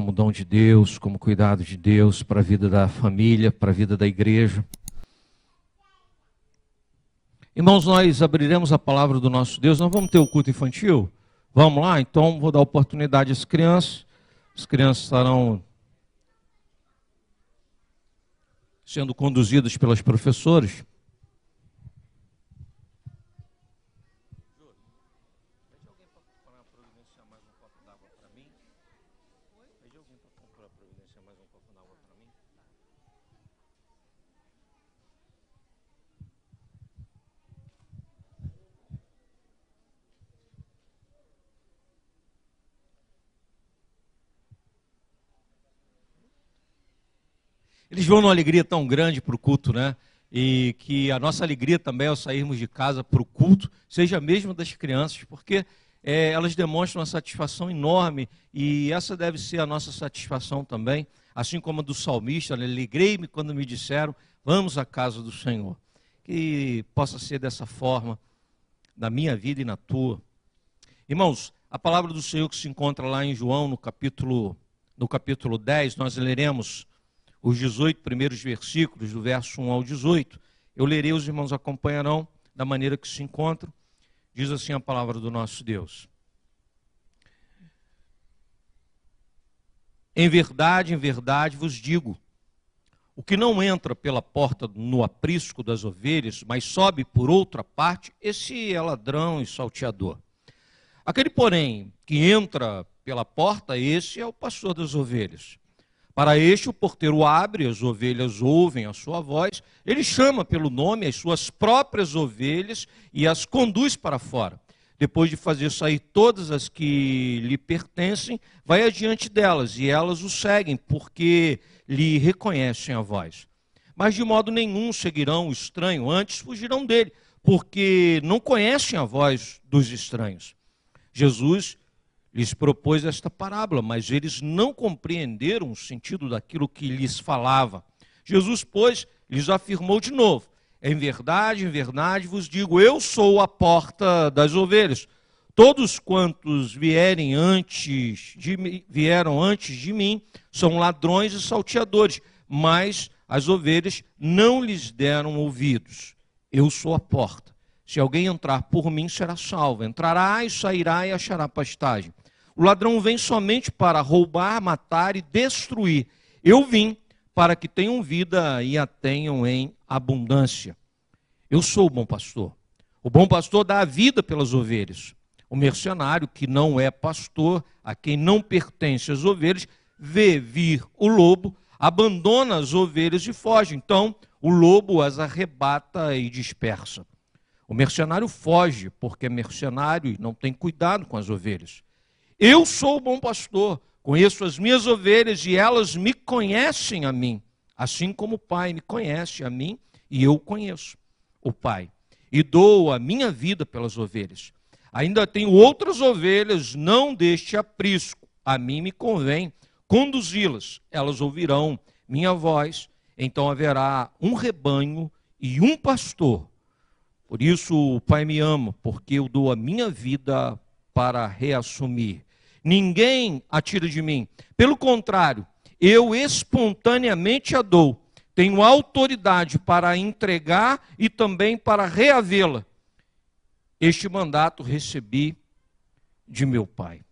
como dom de Deus, como cuidado de Deus para a vida da família, para a vida da igreja. Irmãos, nós abriremos a palavra do nosso Deus. Nós vamos ter o culto infantil? Vamos lá? Então vou dar oportunidade às crianças. As crianças estarão sendo conduzidas pelas professoras. Eles vão numa alegria tão grande para o culto, né? E que a nossa alegria também ao sairmos de casa para o culto seja mesmo das crianças, porque elas demonstram uma satisfação enorme e essa deve ser a nossa satisfação também, assim como a do salmista, né? Alegrei-me quando me disseram, vamos à casa do Senhor. Que possa ser dessa forma na minha vida e na tua. Irmãos, a palavra do Senhor que se encontra lá em João, no capítulo 10, nós leremos os 18 primeiros versículos, do verso 1 ao 18. Eu lerei, os irmãos acompanharão da maneira que se encontram. Diz assim a palavra do nosso Deus. Em verdade vos digo, o que não entra pela porta no aprisco das ovelhas, mas sobe por outra parte, esse é ladrão e salteador. Aquele, porém, que entra pela porta, esse é o pastor das ovelhas. Para este o porteiro abre, as ovelhas ouvem a sua voz, ele chama pelo nome as suas próprias ovelhas e as conduz para fora. Depois de fazer sair todas as que lhe pertencem, vai adiante delas, e elas o seguem, porque lhe reconhecem a voz. Mas de modo nenhum seguirão o estranho, antes fugirão dele, porque não conhecem a voz dos estranhos. Jesus lhes propôs esta parábola, mas eles não compreenderam o sentido daquilo que lhes falava. Jesus, pois, lhes afirmou de novo, em verdade vos digo, eu sou a porta das ovelhas. Todos quantos vieram antes de mim são ladrões e salteadores, mas as ovelhas não lhes deram ouvidos. Eu sou a porta. Se alguém entrar por mim, será salvo. Entrará e sairá e achará pastagem. O ladrão vem somente para roubar, matar e destruir. Eu vim para que tenham vida e a tenham em abundância. Eu sou o bom pastor. O bom pastor dá a vida pelas ovelhas. O mercenário, que não é pastor, a quem não pertence as ovelhas, vê vir o lobo, abandona as ovelhas e foge. Então, o lobo as arrebata e dispersa. O mercenário foge porque é mercenário e não tem cuidado com as ovelhas. Eu sou o bom pastor, conheço as minhas ovelhas e elas me conhecem a mim, assim como o Pai me conhece a mim e eu conheço o Pai. E dou a minha vida pelas ovelhas. Ainda tenho outras ovelhas, não deste aprisco. A mim me convém conduzi-las. Elas ouvirão minha voz, então haverá um rebanho e um pastor. Por isso o Pai me ama, porque eu dou a minha vida para reassumir. Ninguém a tira de mim. Pelo contrário, eu espontaneamente a dou. Tenho autoridade para entregar e também para reavê-la. Este mandato recebi de meu Pai.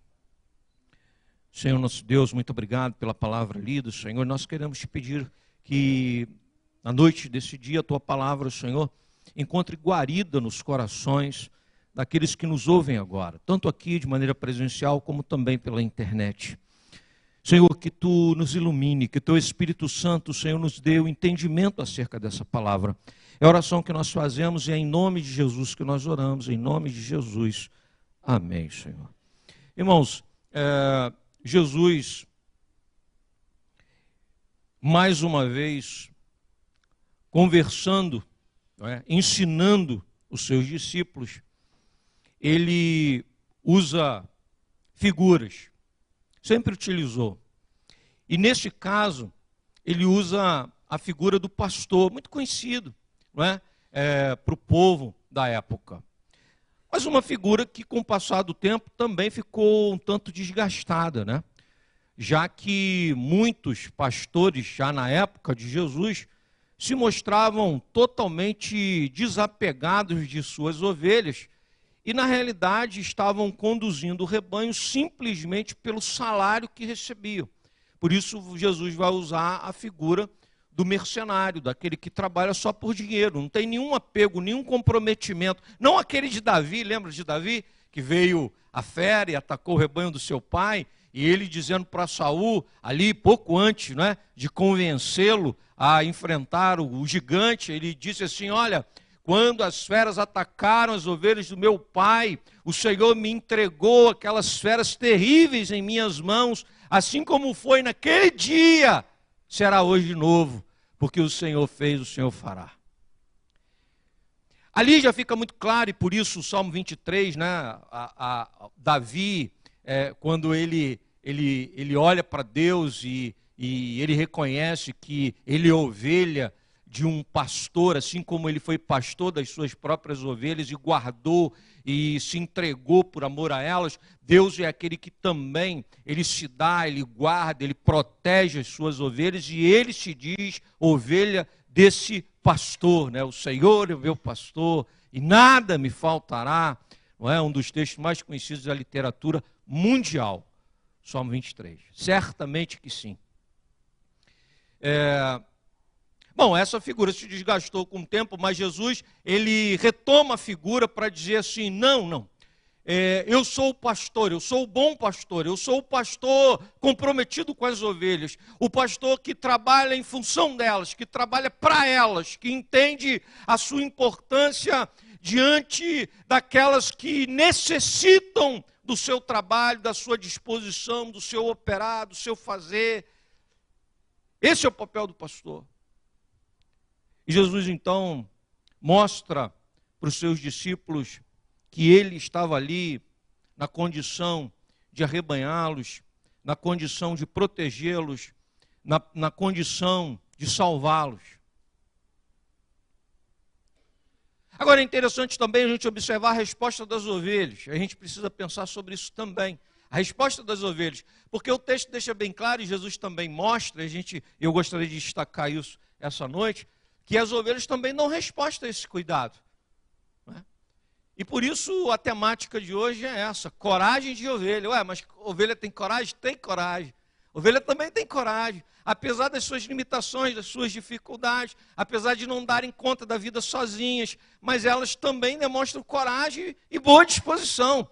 Senhor nosso Deus, muito obrigado pela palavra lida. Senhor, nós queremos te pedir que na noite desse dia a tua palavra, Senhor, encontre guarida nos corações daqueles que nos ouvem agora, tanto aqui de maneira presencial como também pela internet. Senhor, que tu nos ilumine, que teu Espírito Santo, Senhor, nos dê o entendimento acerca dessa palavra. É a oração que nós fazemos e é em nome de Jesus que nós oramos, em nome de Jesus. Amém, Senhor. Irmãos, Jesus, mais uma vez, conversando, ensinando os seus discípulos, ele usa figuras, sempre utilizou. E neste caso, ele usa a figura do pastor, muito conhecido, para o povo da época. Mas uma figura que com o passar do tempo também ficou um tanto desgastada, né? já que muitos pastores, já na época de Jesus, se mostravam totalmente desapegados de suas ovelhas e, na realidade, estavam conduzindo o rebanho simplesmente pelo salário que recebiam. Por isso, Jesus vai usar a figura do mercenário, daquele que trabalha só por dinheiro, não tem nenhum apego, nenhum comprometimento. Não aquele de Davi, lembra de Davi? Que veio a fera e atacou o rebanho do seu pai, e ele dizendo para Saul, ali pouco antes, né, de convencê-lo a enfrentar o gigante, ele disse assim: olha, quando as feras atacaram as ovelhas do meu pai, o Senhor me entregou aquelas feras terríveis em minhas mãos, assim como foi naquele dia, será hoje de novo, porque o Senhor fez, o Senhor fará. Ali já fica muito claro, e por isso o Salmo 23, né, Davi, quando ele olha para Deus e ele reconhece que ele é ovelha de um pastor, assim como ele foi pastor das suas próprias ovelhas e guardou e se entregou por amor a elas, Deus é aquele que também, ele se dá, ele guarda, ele protege as suas ovelhas e ele se diz ovelha desse pastor, né? O Senhor é o meu pastor e nada me faltará, não é? Um dos textos mais conhecidos da literatura mundial, Salmo 23, certamente que sim. Bom, essa figura se desgastou com o tempo, mas Jesus, ele retoma a figura para dizer assim, não, eu sou o pastor, eu sou o bom pastor, eu sou o pastor comprometido com as ovelhas, o pastor que trabalha em função delas, que trabalha para elas, que entende a sua importância diante daquelas que necessitam do seu trabalho, da sua disposição, do seu operar, do seu fazer. Esse é o papel do pastor. E Jesus, então, mostra para os seus discípulos que ele estava ali na condição de arrebanhá-los, na condição de protegê-los, na condição de salvá-los. Agora é interessante também a gente observar a resposta das ovelhas. A gente precisa pensar sobre isso também. A resposta das ovelhas. Porque o texto deixa bem claro, e Jesus também mostra, eu gostaria de destacar isso essa noite, que as ovelhas também dão resposta a esse cuidado. Né? E por isso a temática de hoje é essa, coragem de ovelha. Ué, mas ovelha tem coragem? Tem coragem. Ovelha também tem coragem, apesar das suas limitações, das suas dificuldades, apesar de não darem conta da vida sozinhas, mas elas também demonstram coragem e boa disposição.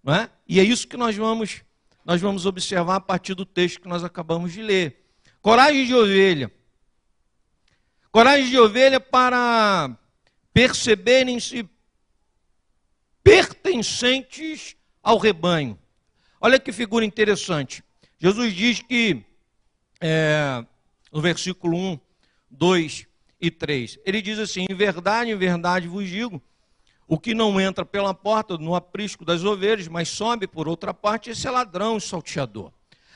Não é? E é isso que nós vamos observar a partir do texto que nós acabamos de ler. Coragem de ovelha. Coragem de ovelha para perceberem-se pertencentes ao rebanho. Olha que figura interessante. Jesus diz que, no versículo 1, 2 e 3, ele diz assim, em verdade vos digo, o que não entra pela porta no aprisco das ovelhas, mas sobe por outra parte, esse é ladrão e salteador.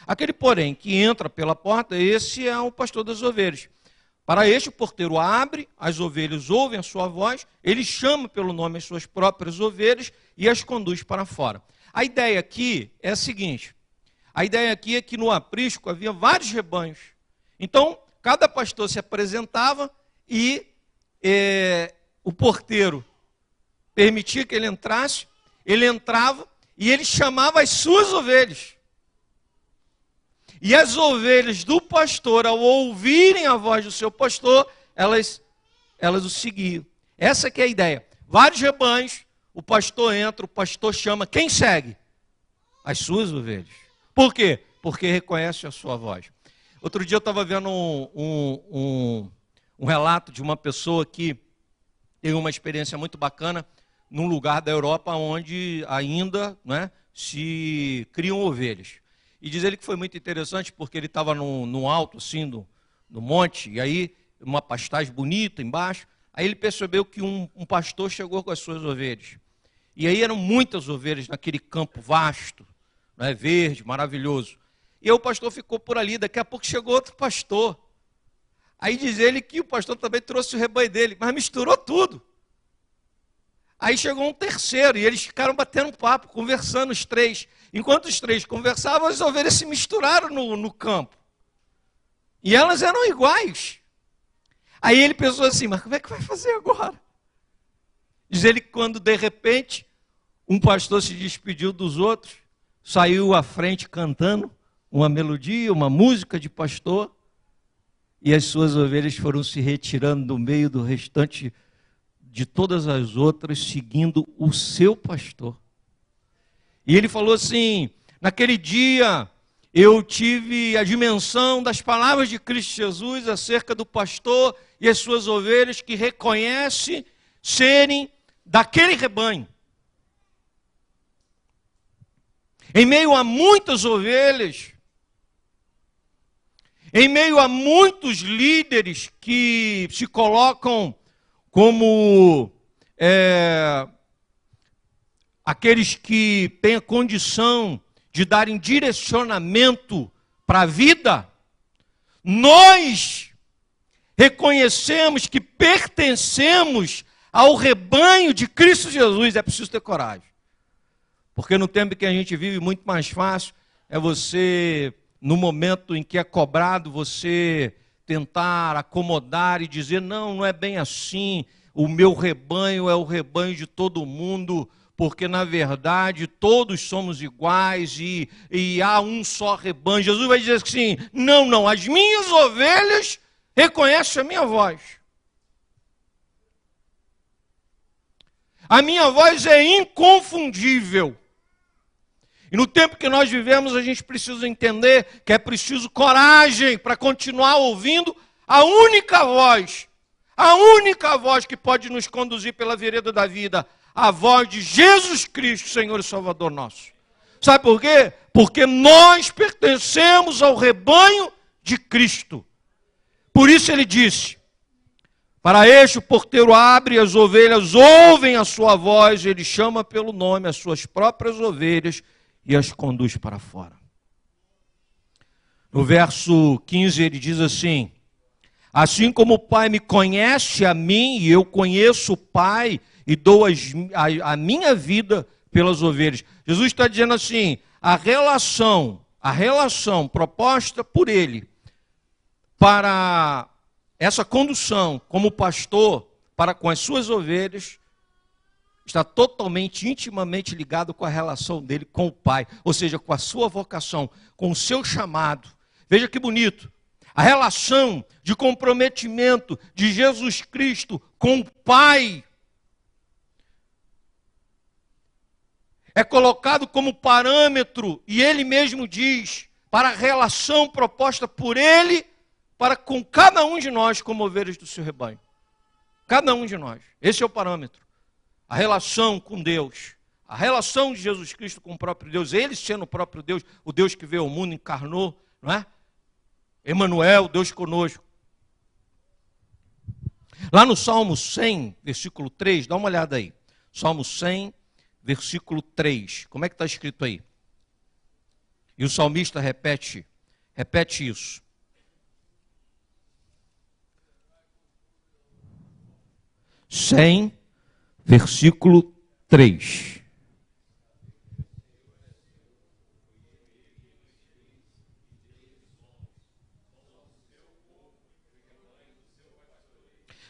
Aquele, porém, que entra pela porta, esse é o pastor das ovelhas. Para este, o porteiro abre, as ovelhas ouvem a sua voz, ele chama pelo nome as suas próprias ovelhas e as conduz para fora. A ideia aqui é a seguinte, a ideia aqui é que no aprisco havia vários rebanhos. Então, cada pastor se apresentava e o porteiro permitia que ele entrasse, ele entrava e ele chamava as suas ovelhas. E as ovelhas do pastor, ao ouvirem a voz do seu pastor, elas o seguiam. Essa que é a ideia. Vários rebanhos, o pastor entra, o pastor chama. Quem segue? As suas ovelhas. Por quê? Porque reconhece a sua voz. Outro dia eu estava vendo um relato de uma pessoa que teve uma experiência muito bacana num lugar da Europa onde ainda, né, se criam ovelhas. E diz ele que foi muito interessante porque ele estava no alto, assim, no monte, e aí uma pastagem bonita embaixo. Aí ele percebeu que um pastor chegou com as suas ovelhas. E aí eram muitas ovelhas naquele campo vasto, né, verde, maravilhoso. E aí o pastor ficou por ali, daqui a pouco chegou outro pastor. Aí diz ele que o pastor também trouxe o rebanho dele, mas misturou tudo. Aí chegou um terceiro, e eles ficaram batendo papo, conversando os três. Enquanto os três conversavam, as ovelhas se misturaram no campo. E elas eram iguais. Aí ele pensou assim, mas como é que vai fazer agora? Diz ele que quando de repente um pastor se despediu dos outros, saiu à frente cantando uma melodia, uma música de pastor, e as suas ovelhas foram se retirando do meio do restante de todas as outras, seguindo o seu pastor. E ele falou assim, naquele dia eu tive a dimensão das palavras de Cristo Jesus acerca do pastor e as suas ovelhas que reconhece serem daquele rebanho. Em meio a muitas ovelhas, em meio a muitos líderes que se colocam como aqueles que têm a condição de darem direcionamento para a vida, nós reconhecemos que pertencemos ao rebanho de Cristo Jesus. É preciso ter coragem. Porque no tempo que a gente vive, muito mais fácil é você, no momento em que é cobrado, você tentar acomodar e dizer, não é bem assim, o meu rebanho é o rebanho de todo mundo, porque na verdade todos somos iguais e há um só rebanho. Jesus vai dizer assim, não, as minhas ovelhas reconhecem a minha voz. A minha voz é inconfundível. E no tempo que nós vivemos, a gente precisa entender que é preciso coragem para continuar ouvindo a única voz que pode nos conduzir pela vereda da vida, a voz de Jesus Cristo, Senhor e Salvador nosso. Sabe por quê? Porque nós pertencemos ao rebanho de Cristo. Por isso ele disse, para este o porteiro abre e as ovelhas ouvem a sua voz, ele chama pelo nome as suas próprias ovelhas e as conduz para fora. No verso 15 ele diz assim, assim como o Pai me conhece a mim e eu conheço o Pai e dou a minha vida pelas ovelhas. Jesus está dizendo assim, a relação proposta por ele para essa condução como pastor para com as suas ovelhas está totalmente, intimamente ligado com a relação dele com o Pai, ou seja, com a sua vocação, com o seu chamado. Veja que bonito, a relação de comprometimento de Jesus Cristo com o Pai é colocado como parâmetro, e ele mesmo diz, para a relação proposta por ele, para com cada um de nós como ovelhas do seu rebanho. Cada um de nós, esse é o parâmetro. A relação com Deus, a relação de Jesus Cristo com o próprio Deus, ele sendo o próprio Deus, o Deus que veio ao mundo, encarnou, não é? Emanuel, Deus conosco. Lá no Salmo 100, versículo 3, dá uma olhada aí. Salmo 100, versículo 3, como é que está escrito aí? E o salmista repete isso. Versículo 3.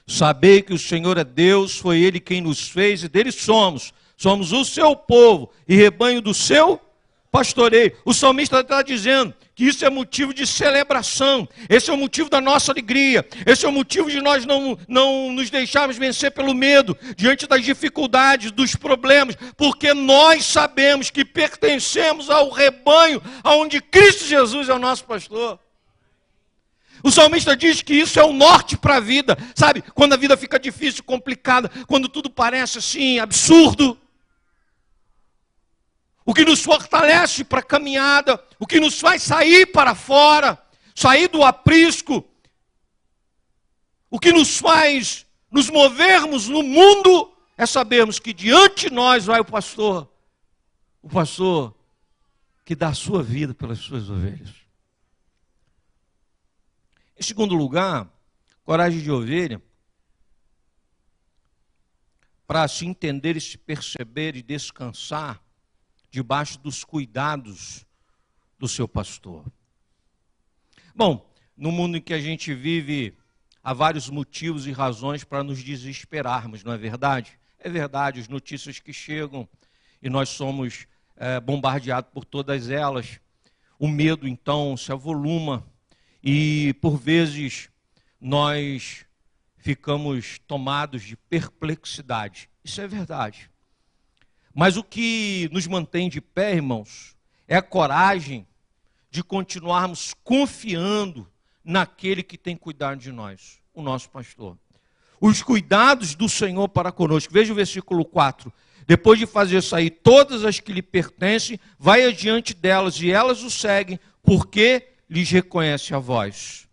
Sabei que o Senhor é Deus, foi Ele quem nos fez e dele somos. Somos o seu povo e rebanho do seu pastoreio. O salmista está dizendo que isso é motivo de celebração, esse é o motivo da nossa alegria, esse é o motivo de nós não nos deixarmos vencer pelo medo, diante das dificuldades, dos problemas, porque nós sabemos que pertencemos ao rebanho, onde Cristo Jesus é o nosso pastor. O salmista diz que isso é o norte para a vida, sabe? Quando a vida fica difícil, complicada, quando tudo parece assim, absurdo, o que nos fortalece para a caminhada, o que nos faz sair para fora, sair do aprisco, o que nos faz nos movermos no mundo, é sabermos que diante de nós vai o pastor que dá a sua vida pelas suas ovelhas. Em segundo lugar, coragem de ovelha, para se entender e se perceber e descansar debaixo dos cuidados do seu pastor. Bom, no mundo em que a gente vive, há vários motivos e razões para nos desesperarmos, não é verdade? É verdade, as notícias que chegam e nós somos bombardeados por todas elas. O medo, então, se avoluma e, por vezes, nós ficamos tomados de perplexidade. Isso é verdade. Mas o que nos mantém de pé, irmãos, é a coragem de continuarmos confiando naquele que tem cuidado de nós, o nosso pastor. Os cuidados do Senhor para conosco. Veja o versículo 4. Depois de fazer sair todas as que lhe pertencem, vai adiante delas, e elas o seguem, porque lhes reconhece a voz.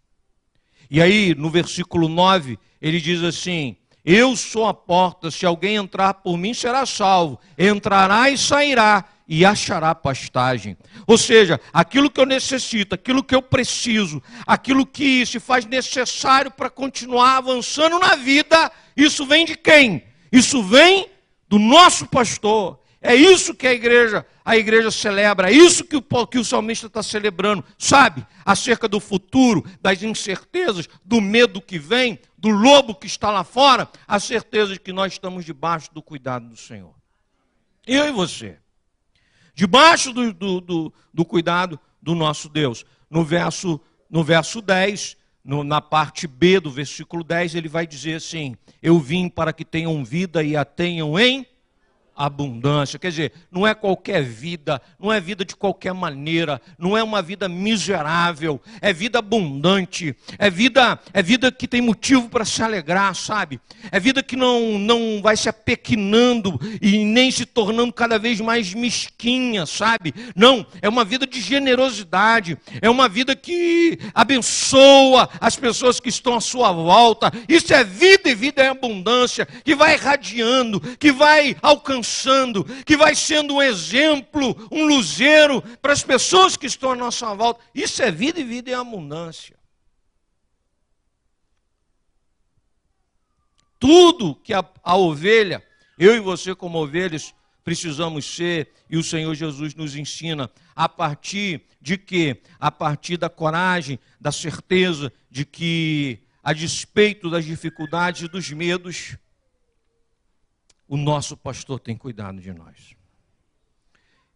E aí, no versículo 9, ele diz assim: eu sou a porta, se alguém entrar por mim será salvo, entrará e sairá, e achará pastagem. Ou seja, aquilo que eu necessito, aquilo que eu preciso, aquilo que se faz necessário para continuar avançando na vida, isso vem de quem? Isso vem do nosso pastor. É isso que a igreja celebra, é isso que o salmista está celebrando, sabe? Acerca do futuro, das incertezas, do medo que vem, do lobo que está lá fora, a certeza de que nós estamos debaixo do cuidado do Senhor. Eu e você. Debaixo do cuidado do nosso Deus. No verso 10, na parte B do versículo 10, ele vai dizer assim: eu vim para que tenham vida e a tenham em abundância. Quer dizer, não é qualquer vida, não é vida de qualquer maneira, não é uma vida miserável, é vida abundante, é vida que tem motivo para se alegrar, sabe? É vida que não vai se apequenando e nem se tornando cada vez mais mesquinha, sabe? Não, é uma vida de generosidade, é uma vida que abençoa as pessoas que estão à sua volta. Isso é vida, e vida é abundância, que vai irradiando, que vai alcançando, que vai sendo um exemplo, um luzeiro para as pessoas que estão à nossa volta. Isso é vida, e vida é abundância. Tudo que a ovelha, eu e você como ovelhas, precisamos ser, e o Senhor Jesus nos ensina, a partir de quê? A partir da coragem, da certeza de que, a despeito das dificuldades e dos medos, o nosso pastor tem cuidado de nós.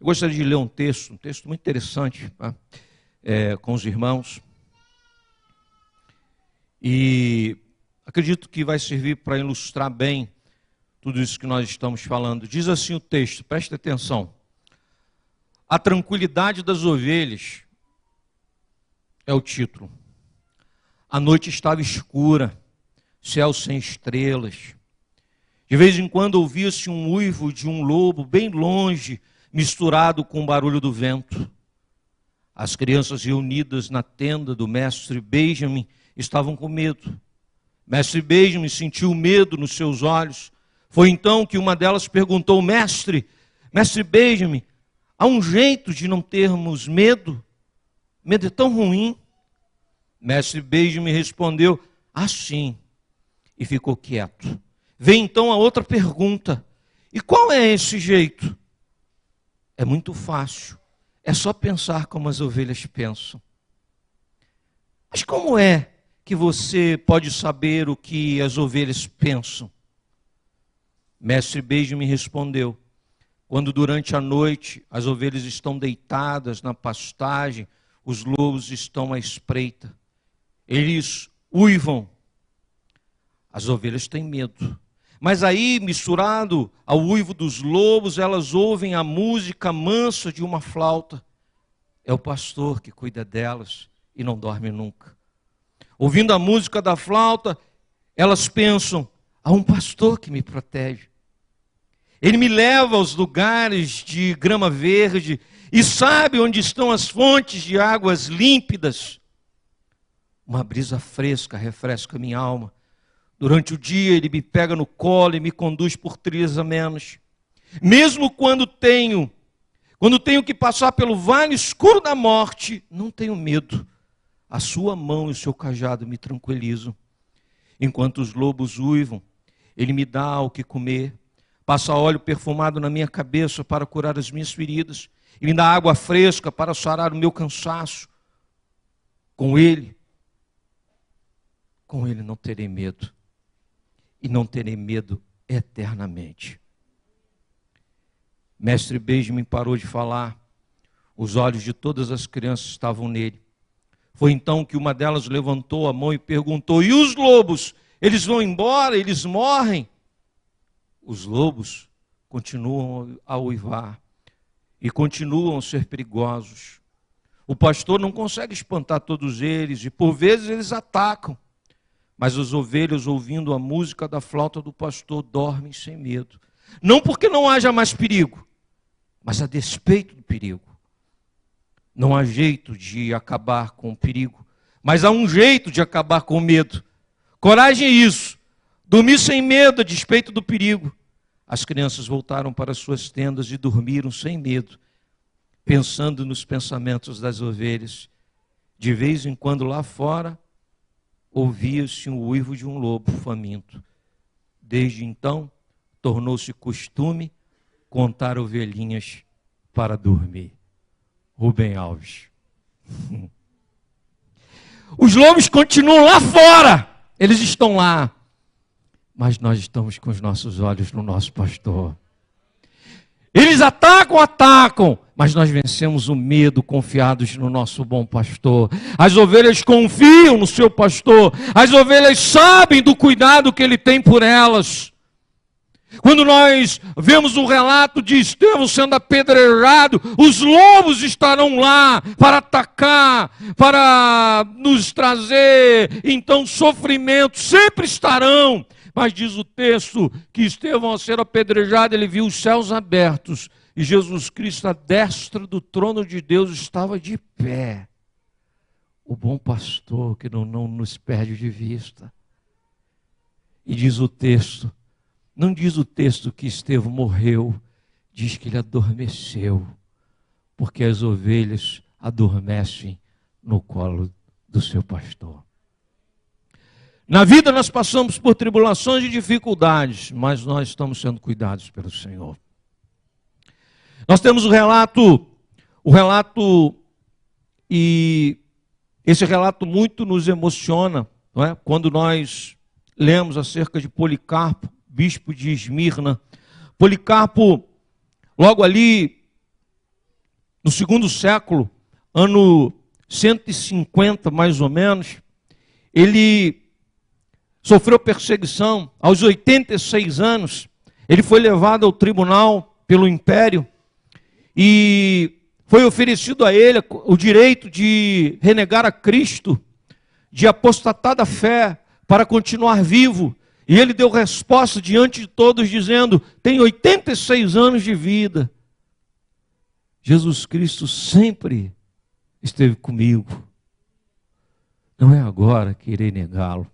Eu gostaria de ler um texto muito interessante, tá? Com os irmãos. E acredito que vai servir para ilustrar bem tudo isso que nós estamos falando. Diz assim o texto, preste atenção. A tranquilidade das ovelhas é o título. A noite estava escura, céu sem estrelas. De vez em quando ouvia-se um uivo de um lobo bem longe, misturado com o barulho do vento. As crianças reunidas na tenda do mestre Benjamin estavam com medo. Mestre Benjamin sentiu medo nos seus olhos. Foi então que uma delas perguntou: Mestre Benjamin, há um jeito de não termos medo? Medo é tão ruim. Mestre Benjamin respondeu: sim, e ficou quieto. Vem então a outra pergunta: e qual é esse jeito? É muito fácil, é só pensar como as ovelhas pensam. Mas como é que você pode saber o que as ovelhas pensam? Mestre Benjamin respondeu: quando durante a noite as ovelhas estão deitadas na pastagem, os lobos estão à espreita. Eles uivam, as ovelhas têm medo. Mas aí, misturado ao uivo dos lobos, elas ouvem a música mansa de uma flauta. É o pastor que cuida delas e não dorme nunca. Ouvindo a música da flauta, elas pensam: há um pastor que me protege. Ele me leva aos lugares de grama verde e sabe onde estão as fontes de águas límpidas. Uma brisa fresca refresca minha alma. Durante o dia ele me pega no colo e me conduz por trilhas amenas. Mesmo quando tenho que passar pelo vale escuro da morte, não tenho medo. A sua mão e o seu cajado me tranquilizam. Enquanto os lobos uivam, ele me dá o que comer. passa óleo perfumado na minha cabeça para curar as minhas feridas, e me dá água fresca para sarar o meu cansaço. Com Ele não terei medo, e não terei medo eternamente. Mestre Benjamin parou de falar, os olhos de todas as crianças estavam nele. Foi então que uma delas levantou a mão e perguntou: e os lobos? Eles vão embora? Eles morrem? Os lobos continuam a uivar e continuam a ser perigosos. O pastor não consegue espantar todos eles e por vezes eles atacam. Mas as ovelhas, ouvindo a música da flauta do pastor, dormem sem medo. Não porque não haja mais perigo, mas a despeito do perigo. Não há jeito de acabar com o perigo, mas há um jeito de acabar com o medo. Coragem é isso, dormir sem medo a despeito do perigo. As crianças voltaram para suas tendas e dormiram sem medo, pensando nos pensamentos das ovelhas. De vez em quando lá fora, ouvia-se um uivo de um lobo faminto. Desde então, tornou-se costume contar ovelhinhas para dormir. Rubem Alves. Os lobos continuam lá fora, eles estão lá, mas nós estamos com os nossos olhos no nosso pastor. Eles atacam, mas nós vencemos o medo confiados no nosso bom pastor. As ovelhas confiam no seu pastor, as ovelhas sabem do cuidado que ele tem por elas. Quando nós vemos o relato de Estevão sendo apedrejado, os lobos estarão lá para atacar, para nos trazer, então, sofrimento, sempre estarão. Mas diz o texto que Estevão, ao ser apedrejado, ele viu os céus abertos e Jesus Cristo, à destra do trono de Deus, estava de pé. O bom pastor que não nos perde de vista. E diz o texto, não diz o texto que Estevão morreu, diz que ele adormeceu, porque as ovelhas adormecem no colo do seu pastor. Na vida nós passamos por tribulações e dificuldades, mas nós estamos sendo cuidados pelo Senhor. Nós temos o relato, e esse relato muito nos emociona, não é? Quando nós lemos acerca de Policarpo, bispo de Esmirna. Policarpo, logo ali no 2º século, ano 150 mais ou menos, ele sofreu perseguição. Aos 86 anos, ele foi levado ao tribunal pelo império e foi oferecido a ele o direito de renegar a Cristo, de apostatar da fé para continuar vivo. E ele deu resposta diante de todos dizendo: tenho 86 anos de vida. Jesus Cristo sempre esteve comigo. Não é agora que irei negá-lo.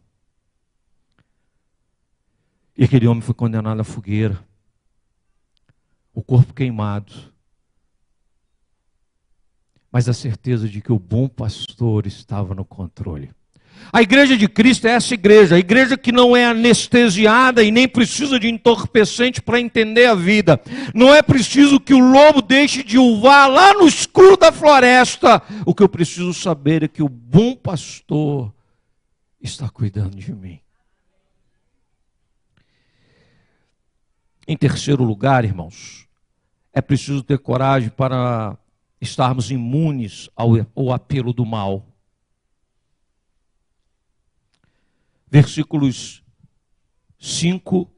E aquele homem foi condenado à fogueira. O corpo queimado. Mas a certeza de que o bom pastor estava no controle. A igreja de Cristo é essa igreja, a igreja que não é anestesiada e nem precisa de entorpecente para entender a vida. Não é preciso que o lobo deixe de uivar lá no escuro da floresta. O que eu preciso saber é que o bom pastor está cuidando de mim. Em terceiro lugar, irmãos, é preciso ter coragem para estarmos imunes ao apelo do mal. Versículos 5,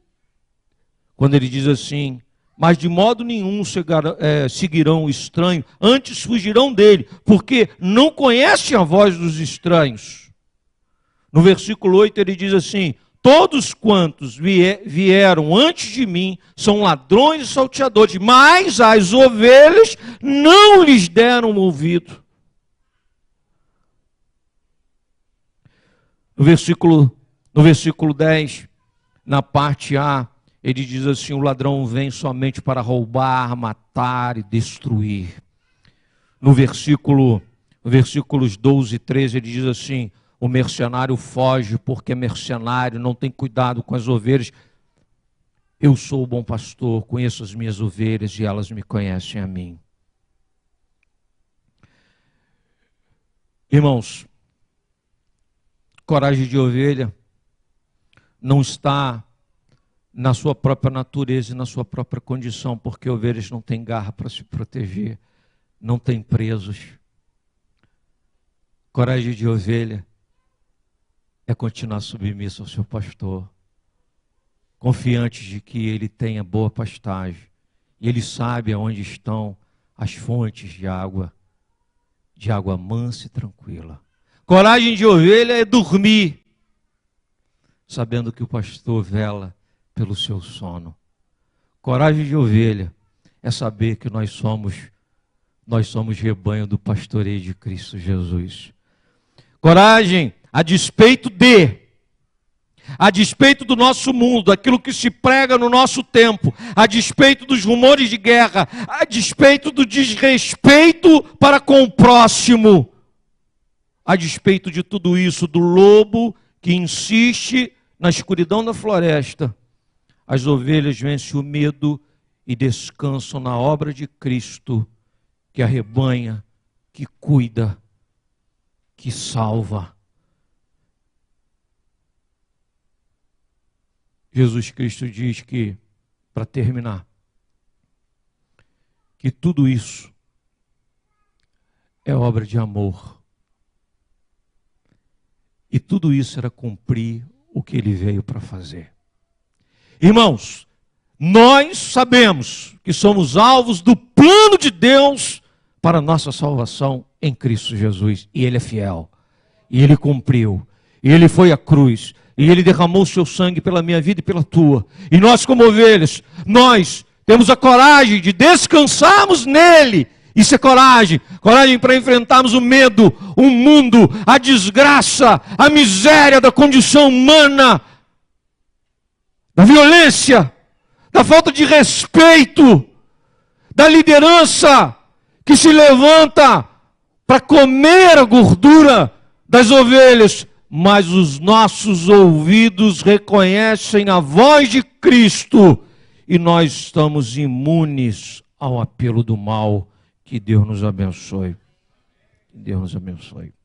quando ele diz assim: mas de modo nenhum seguirão o estranho, antes fugirão dele, porque não conhecem a voz dos estranhos. No versículo 8 ele diz assim: todos quantos vieram antes de mim são ladrões e salteadores, mas as ovelhas não lhes deram ouvido. No versículo 10, na parte A, ele diz assim: o ladrão vem somente para roubar, matar e destruir. No versículos 12 e 13, ele diz assim: o mercenário foge porque é mercenário, não tem cuidado com as ovelhas. Eu sou o bom pastor, conheço as minhas ovelhas e elas me conhecem a mim. Irmãos, coragem de ovelha não está na sua própria natureza e na sua própria condição, porque ovelhas não têm garra para se proteger, não têm presos. Coragem de ovelha é continuar submisso ao seu pastor, confiante de que ele tenha boa pastagem, e ele sabe aonde estão as fontes de água mansa e tranquila. Coragem de ovelha é dormir, sabendo que o pastor vela pelo seu sono. Coragem de ovelha é saber que nós somos rebanho do pastoreio de Cristo Jesus. Coragem, a despeito do nosso mundo, daquilo que se prega no nosso tempo, a despeito dos rumores de guerra, a despeito do desrespeito para com o próximo, a despeito de tudo isso, do lobo que insiste na escuridão da floresta, as ovelhas vencem o medo e descansam na obra de Cristo, que arrebanha, que cuida, que salva. Jesus Cristo diz que, para terminar, que tudo isso é obra de amor. E tudo isso era cumprir o que ele veio para fazer. Irmãos, nós sabemos que somos alvos do plano de Deus para a nossa salvação em Cristo Jesus. E Ele é fiel. E Ele cumpriu. E Ele foi à cruz. E Ele derramou o seu sangue pela minha vida e pela tua. E nós, como ovelhas, nós temos a coragem de descansarmos nele. Isso é coragem. Coragem para enfrentarmos o medo, o mundo, a desgraça, a miséria da condição humana, da violência, da falta de respeito, da liderança que se levanta para comer a gordura das ovelhas, mas os nossos ouvidos reconhecem a voz de Cristo e nós estamos imunes ao apelo do mal. Que Deus nos abençoe. Que Deus nos abençoe.